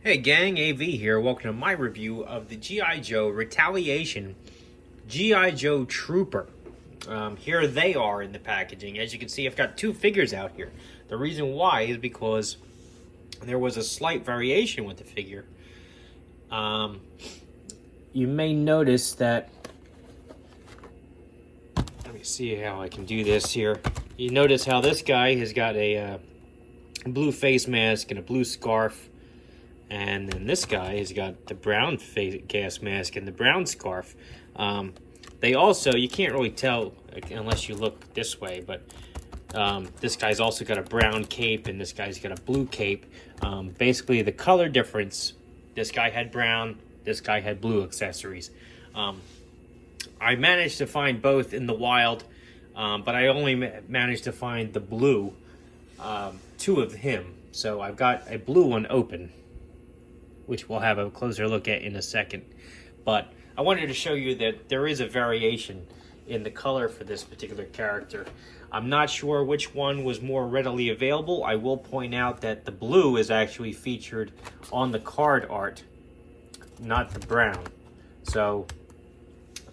Hey gang, AV here. Welcome to my review of the G.I. Joe Retaliation G.I. Joe Trooper. Here they are in the packaging. As you can see, I've got two figures out here. The reason why is because there was a slight variation with the figure. You may notice that, let me see how I can do this here. You notice how this guy has got a blue face mask and a blue scarf. And then this guy has got the brown face gas mask and the brown scarf. They also, you can't really tell unless you look this way, but this guy's also got a brown cape and this guy's got a blue cape. Basically, the color difference, this guy had brown, this guy had blue accessories. I managed to find both in the wild, but I only managed to find the blue, two of him. So I've got a blue one open, which we'll have a closer look at in a second. But I wanted to show you that there is a variation in the color for this particular character. I'm not sure which one was more readily available. I will point out that the blue is actually featured on the card art, not the brown. So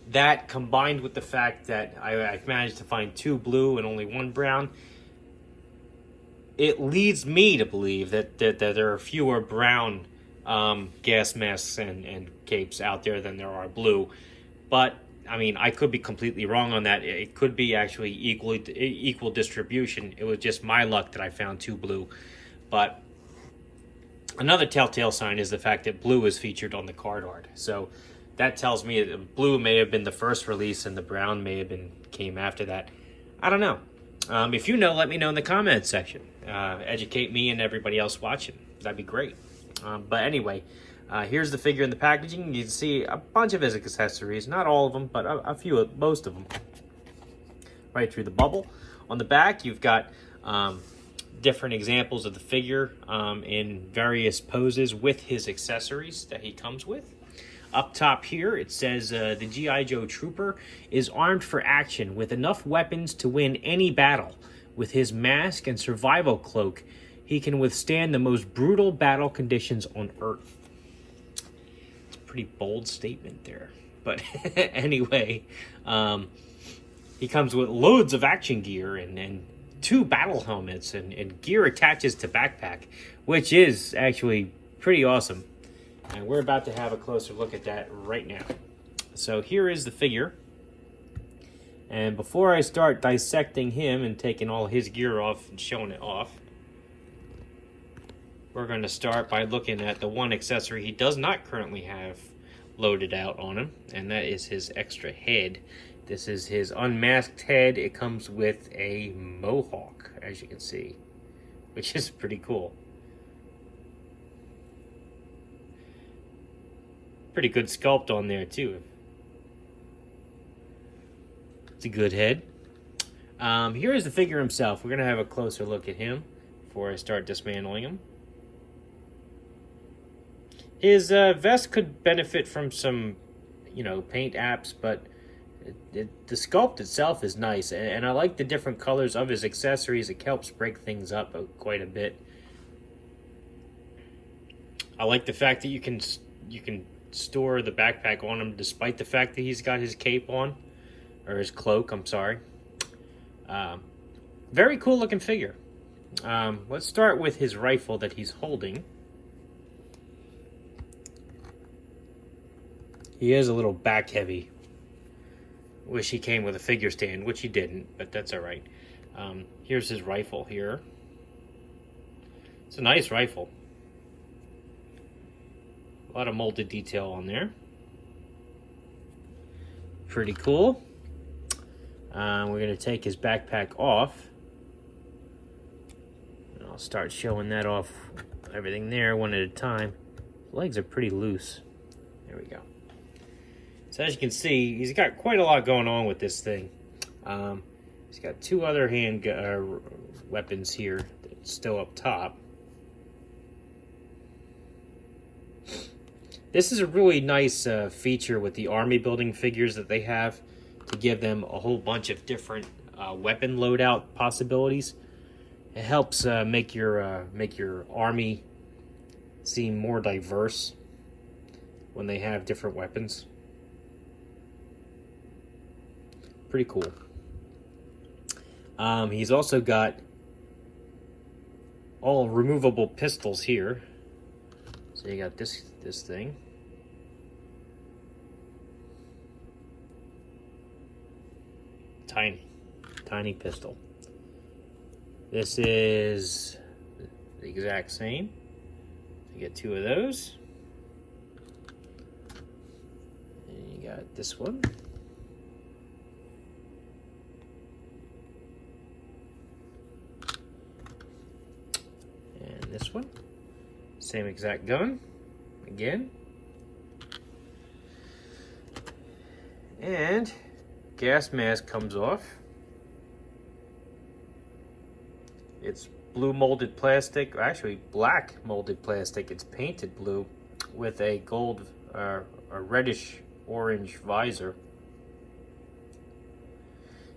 that, combined with the fact that I've managed to find two blue and only one brown, it leads me to believe that there are fewer brown gas masks and capes out there than there are blue. But I mean, I could be completely wrong on that. It could be actually equal distribution. It was just my luck that I found two blue. But another telltale sign is the fact that blue is featured on the card art. So that tells me that blue may have been the first release and the brown may have came after that. I don't know. If you know, let me know in the comments section. Educate me and everybody else watching. That'd be great. But anyway, here's the figure in the packaging. You can see a bunch of his accessories, not all of them, but a few, most of them, right through the bubble. On the back, you've got different examples of the figure in various poses with his accessories that he comes with. Up top here, it says the G.I. Joe Trooper is armed for action with enough weapons to win any battle. With his mask and survival cloak, he can withstand the most brutal battle conditions on Earth. It's a pretty bold statement there. But anyway, he comes with loads of action gear and two battle helmets and gear attaches to backpack, which is actually pretty awesome. And we're about to have a closer look at that right now. So here is the figure. And before I start dissecting him and taking all his gear off and showing it off, we're going to start by looking at the one accessory he does not currently have loaded out on him, and that is his extra head. This is his unmasked head. It comes with a mohawk, as you can see, which is pretty cool. Pretty good sculpt on there, too. It's a good head. Here is the figure himself. We're going to have a closer look at him before I start dismantling him. His vest could benefit from some, paint apps, but the sculpt itself is nice. And I like the different colors of his accessories. It helps break things up quite a bit. I like the fact that you can store the backpack on him despite the fact that he's got his cape on, or his cloak, I'm sorry. Very cool looking figure. Let's start with his rifle that he's holding. He is a little back heavy. Wish he came with a figure stand, which he didn't, but that's all right. Here's his rifle here. It's a nice rifle. A lot of molded detail on there. Pretty cool. We're going to take his backpack off. And I'll start showing that off, everything there, one at a time. The legs are pretty loose. There we go. So as you can see, he's got quite a lot going on with this thing. He's got two other hand weapons here that's still up top. This is a really nice feature with the army building figures that they have, to give them a whole bunch of different weapon loadout possibilities. It helps make your army seem more diverse when they have different weapons. Pretty cool. He's also got all removable pistols here. So you got this thing. Tiny pistol. This is the exact same. You get two of those. And you got this one. And this one. Same exact gun. Again. And gas mask comes off. It's blue molded plastic, actually black molded plastic. It's painted blue with a gold, a reddish orange visor.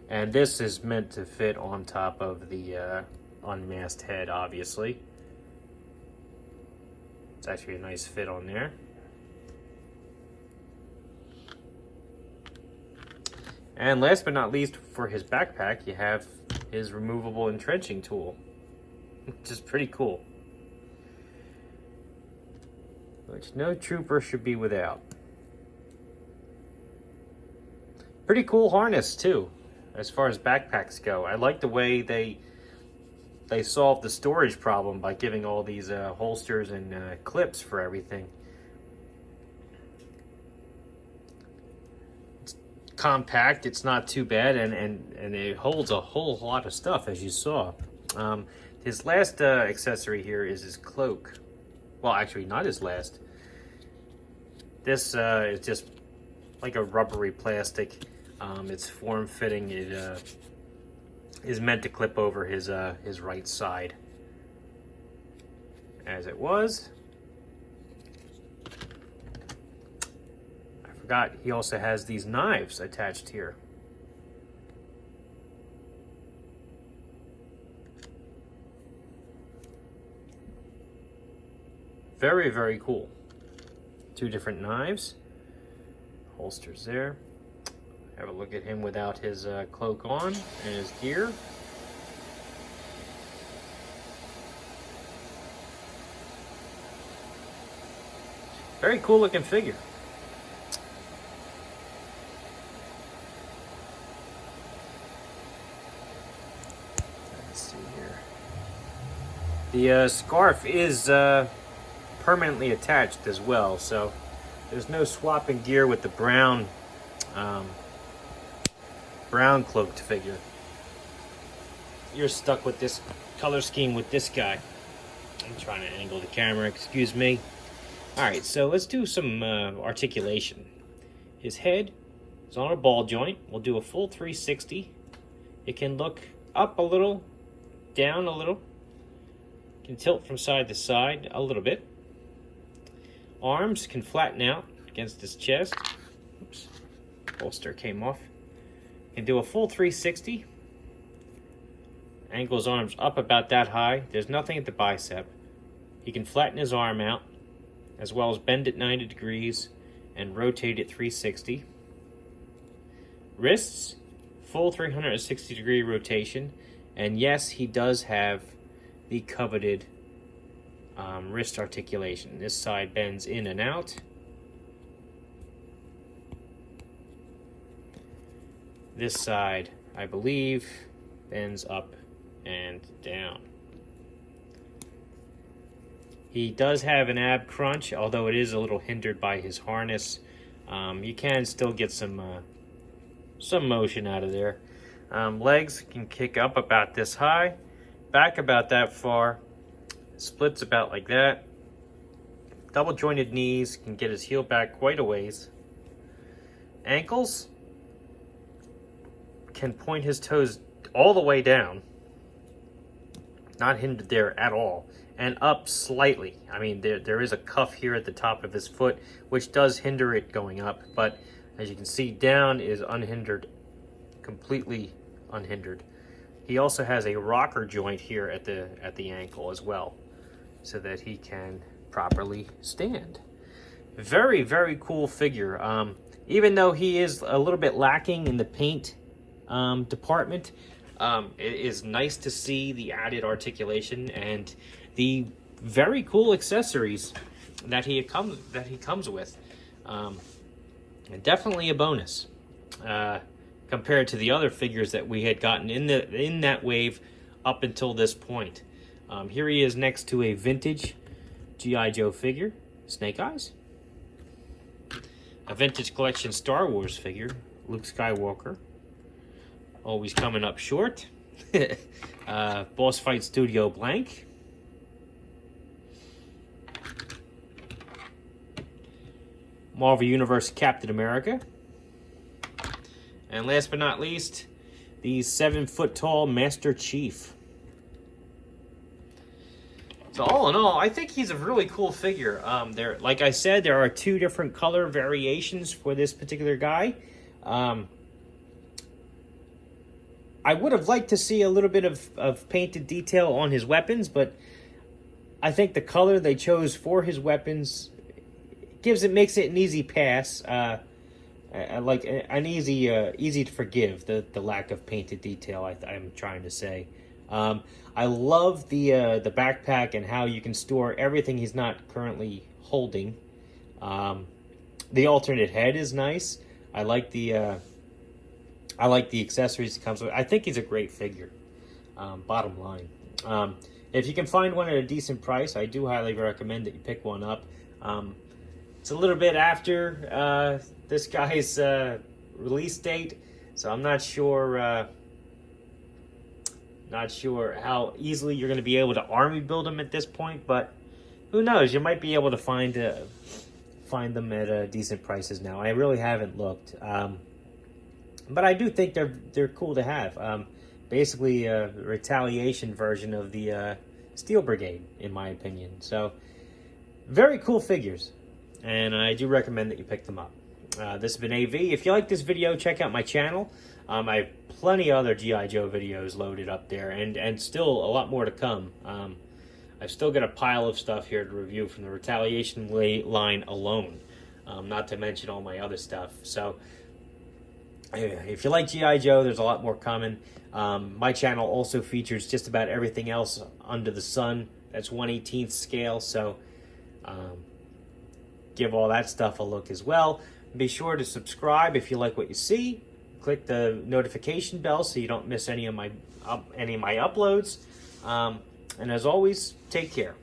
And this is meant to fit on top of the unmasked head, obviously. It's actually a nice fit on there. And last but not least, for his backpack, you have his removable entrenching tool, which is pretty cool. Which no trooper should be without. Pretty cool harness too, as far as backpacks go. I like the way they solved the storage problem by giving all these holsters and clips for everything. Compact, it's not too bad, and it holds a whole lot of stuff, as you saw. His last accessory here is his cloak. Well, actually not his last. This is just like a rubbery plastic. It's form-fitting. It is meant to clip over his right side, as it was. Forgot he also has these knives attached here. Very, very cool. Two different knives. Holsters there. Have a look at him without his cloak on and his gear. Very cool looking figure. The scarf is permanently attached as well, so there's no swapping gear with the brown cloaked figure. You're stuck with this color scheme with this guy. I'm trying to angle the camera, excuse me. Alright, so let's do some articulation. His head is on a ball joint. We'll do a full 360. It can look up a little, down a little. Can tilt from side to side a little bit. Arms can flatten out against his chest. Oops, holster came off. Can do a full 360. Angle his arms up about that high. There's nothing at the bicep. He can flatten his arm out, as well as bend it 90 degrees and rotate it 360. Wrists, full 360 degree rotation. And yes, he does have the coveted wrist articulation. This side bends in and out. This side, I believe, bends up and down. He does have an ab crunch, although it is a little hindered by his harness. You can still get some motion out of there. Legs can kick up about this high. Back about that far, splits about like that. Double jointed knees, can get his heel back quite a ways. Ankles can point his toes all the way down, not hindered there at all, and up slightly. I mean, there is a cuff here at the top of his foot, which does hinder it going up, but as you can see, down is unhindered, completely unhindered. He also has a rocker joint here at the ankle as well, so that he can properly stand. Very, very cool figure. Even though he is a little bit lacking in the paint department, it is nice to see the added articulation and the very cool accessories that he comes with. Definitely a bonus compared to the other figures that we had gotten in that wave up until this point. Here he is next to a vintage G.I. Joe figure, Snake Eyes. A vintage collection Star Wars figure, Luke Skywalker. Always coming up short. Boss Fight Studio blank. Marvel Universe Captain America. And last but not least, the 7-foot-tall Master Chief. So all in all, I think he's a really cool figure. Like I said, there are 2 different color variations for this particular guy. I would have liked to see a little bit of painted detail on his weapons, but I think the color they chose for his weapons makes it an easy pass. Like an easy to forgive the lack of painted detail. I'm trying to say. I love the backpack and how you can store everything he's not currently holding. The alternate head is nice. I like the accessories he comes with. I think he's a great figure. Bottom line, if you can find one at a decent price, I do highly recommend that you pick one up. It's a little bit after this guy's release date, so I'm not sure. Not sure how easily you're going to be able to army build them at this point, but who knows? You might be able to find them at decent prices now. I really haven't looked, but I do think they're cool to have. Basically, a retaliation version of the Steel Brigade, in my opinion. So, very cool figures, and I do recommend that you pick them up. This has been AV. If you like this video, check out my channel. I have plenty of other G.I. Joe videos loaded up there, and still a lot more to come. I've still got a pile of stuff here to review from the Retaliation line alone, not to mention all my other stuff. So, if you like G.I. Joe, there's a lot more coming. My channel also features just about everything else under the sun. That's 1/18th scale, so give all that stuff a look as well. Be sure to subscribe if you like what you see. Click the notification bell so you don't miss any of my uploads. And as always, take care.